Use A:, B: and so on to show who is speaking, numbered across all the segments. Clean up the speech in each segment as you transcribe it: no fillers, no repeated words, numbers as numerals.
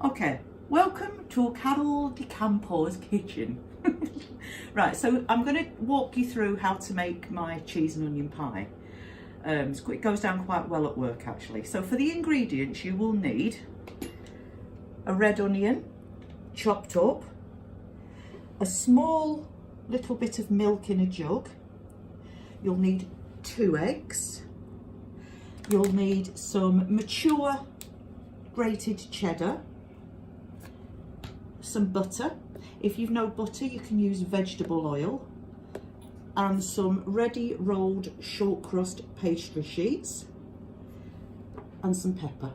A: Okay, welcome to Carol Di Campo's kitchen. Right, so I'm going to walk you through how to make my cheese and onion pie. It goes down quite well at work actually. So for the ingredients you will need a red onion chopped up, a small little bit of milk in a jug, you'll need 2 eggs, you'll need some mature grated cheddar, some butter. If you've no butter, you can use vegetable oil, and some ready rolled short crust pastry sheets, and some pepper,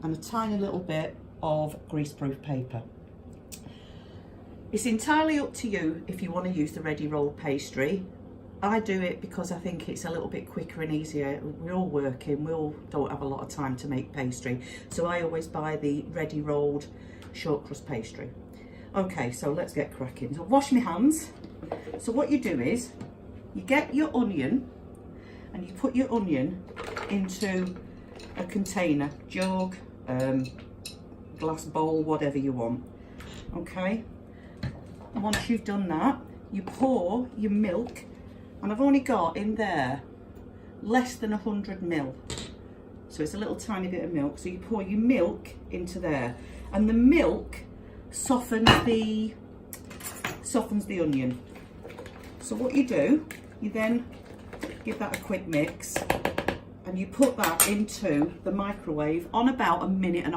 A: and a tiny little bit of greaseproof paper. It's entirely up to you if you want to use the ready rolled pastry. I do it because I think it's a little bit quicker and easier. We're all working, we all don't have a lot of time to make pastry, so I always buy the ready rolled short crust pastry. Okay, so let's get cracking. So wash my hands. So what you do is you get your onion and you put your onion into a container, jug, glass bowl, whatever you want. Okay, once you've done that, you pour your milk, and I've only got in there less than 100 ml, so it's a little tiny bit of milk. So you pour your milk into there, and the milk softens the onion. So what you do, you then give that a quick mix, and you put that into the microwave on about 1.5 minutes.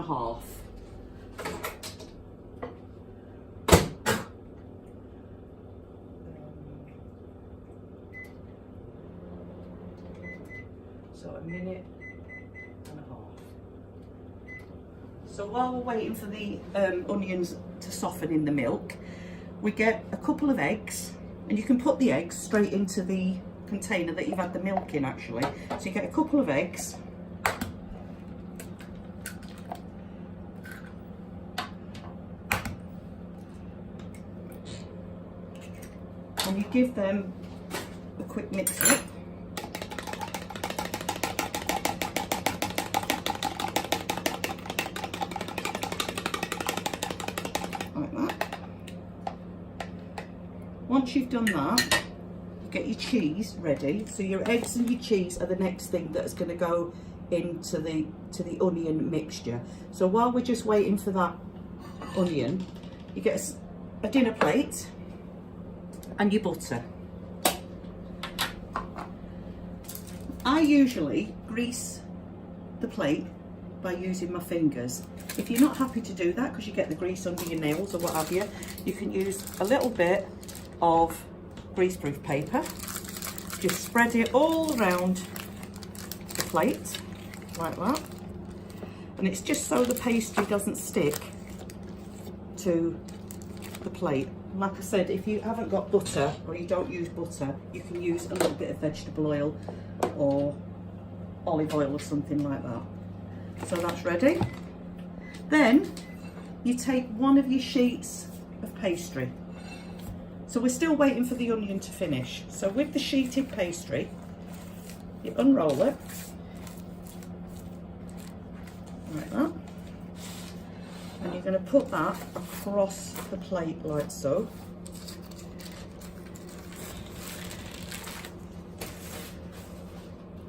A: So 1.5 minutes. So while we're waiting for the onions to soften in the milk, we get a couple of eggs, and you can put the eggs straight into the container that you've had the milk in actually. So you get a couple of eggs, and you give them a quick mix up. Like that. Once you've done that, you get your cheese ready. So your eggs and your cheese are the next thing that's going to go into the onion mixture. So while we're just waiting for that onion, you get a dinner plate and your butter. I usually grease the plate by using my fingers. If you're not happy to do that because you get the grease under your nails or what have you, you can use a little bit of greaseproof paper. Just spread it all around the plate like that, and it's just so the pastry doesn't stick to the plate. Like I said, if you haven't got butter or you don't use butter, you can use a little bit of vegetable oil or olive oil or something like that. So that's ready. Then you take one of your sheets of pastry. So we're still waiting for the onion to finish. So with the sheeted pastry, you unroll it like that, and you're going to put that across the plate like so.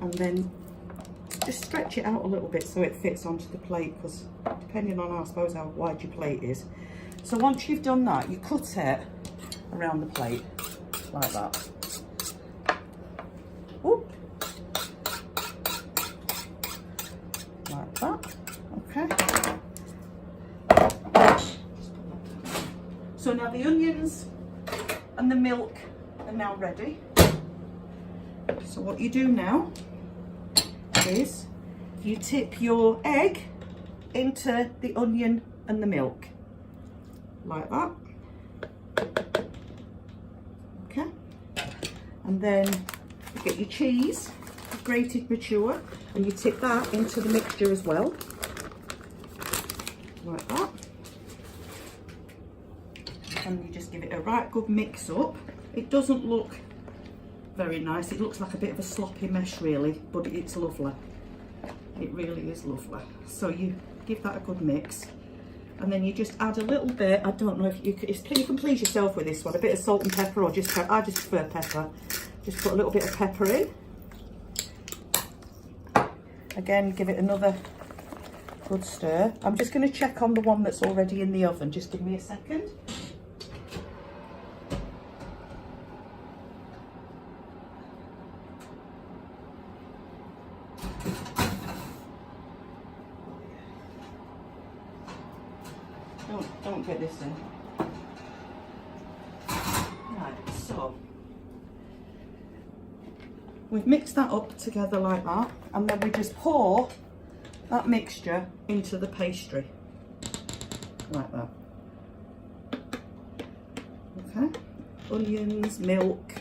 A: And then just stretch it out a little bit so it fits onto the plate, because depending on, I suppose, how wide your plate is. So once you've done that, you cut it around the plate like that. Whoop. Like that. Okay. So now the onions and the milk are now ready. So what you do now is you tip your egg into the onion and the milk like that. Okay, and then you get your cheese, grated mature, and you tip that into the mixture as well like that, and you just give it a right good mix up. It doesn't look very nice, it looks like a bit of a sloppy mess really, but it's lovely. It really is lovely. So you give that a good mix, And then you just add a little bit, I don't know if you can please yourself with this one, a bit of salt and pepper, or just, I just prefer pepper. Just put a little bit of pepper in. Again, give it another good stir. I'm just going to check on the one that's already in the oven. Just give me a second. Don't get this in. Right, so we've mixed that up together like that, and then we just pour that mixture into the pastry like that. Okay, onions, milk,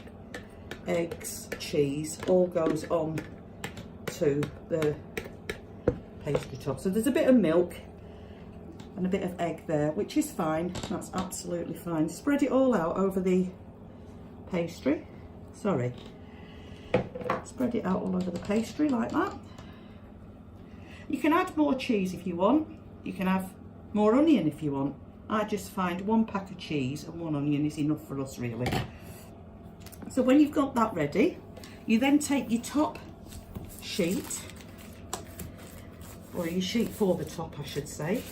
A: eggs, cheese all goes on to the pastry top. So there's a bit of milk and a bit of egg there, which is fine. That's absolutely fine. Spread it all out over the pastry. Sorry. Spread it out all over the pastry like that. You can add more cheese if you want. You can have more onion if you want. I just find 1 pack of cheese and 1 onion is enough for us, really. So when you've got that ready, you then take your top sheet, or your sheet for the top, I should say,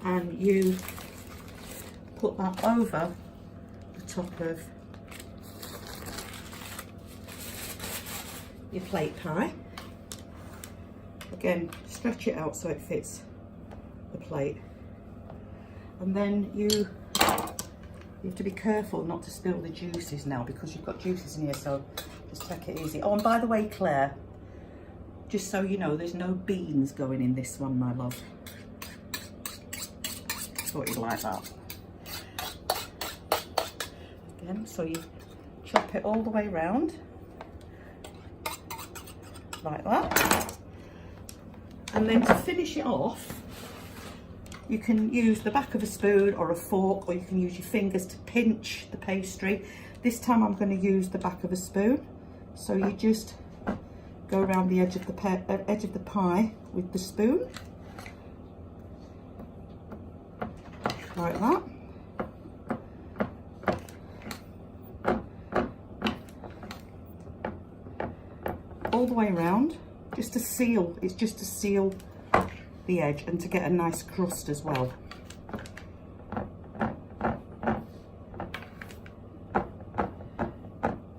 A: and you put that over the top of your plate pie. Again, stretch it out so it fits the plate, and then you have to be careful not to spill the juices now, because you've got juices in here, so just take it easy. Oh, and by the way, Claire, just so you know, there's no beans going in this one, my love. Thought you'd like that. Again, so you chop it all the way round like that, and then to finish it off, you can use the back of a spoon or a fork, or you can use your fingers to pinch the pastry. This time I'm going to use the back of a spoon. So you just go around the edge of the pie with the spoon like that. All the way around, just to seal. It's just to seal the edge and to get a nice crust as well.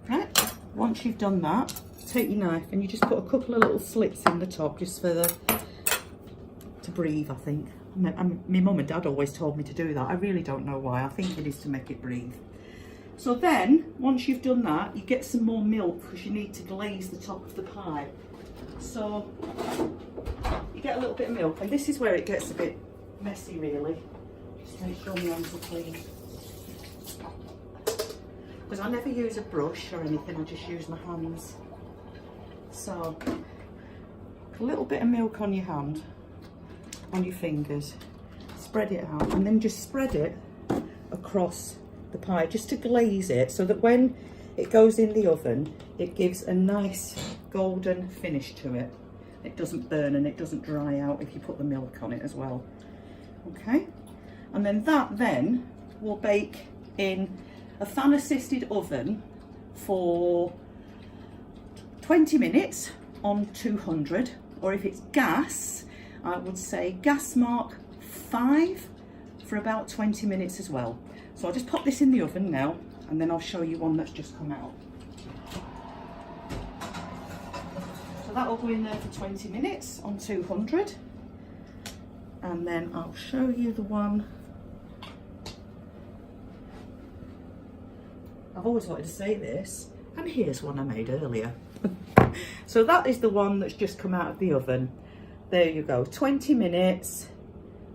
A: Right, once you've done that, take your knife and you just put a couple of little slits in the top, just for to breathe, I think. My mum and dad always told me to do that. I really don't know why. I think it is to make it breathe. So then, once you've done that, you get some more milk, because you need to glaze the top of the pie. So you get a little bit of milk, and this is where it gets a bit messy, really. Just make sure my hands are clean, because I never use a brush or anything, I just use my hands. So a little bit of milk on your hand, on your fingers, spread it out, and then just spread it across the pie just to glaze it, so that when it goes in the oven it gives a nice golden finish to it. It doesn't burn and it doesn't dry out if you put the milk on it as well. Okay, and then that will bake in a fan assisted oven for 20 minutes on 200, or if it's gas, I would say gas mark 5 for about 20 minutes as well. So I'll just pop this in the oven now, and then I'll show you one that's just come out. So that'll go in there for 20 minutes on 200. And then I'll show you the one. I've always wanted to say this, and here's one I made earlier. So that is the one that's just come out of the oven. There you go, 20 minutes,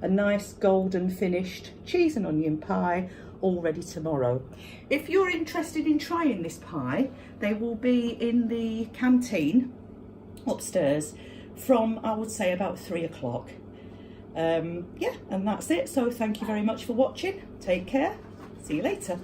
A: a nice golden finished cheese and onion pie, all ready tomorrow. If you're interested in trying this pie, they will be in the canteen upstairs from, I would say, about 3 o'clock. Yeah, and that's it. So thank you very much for watching. Take care. See you later.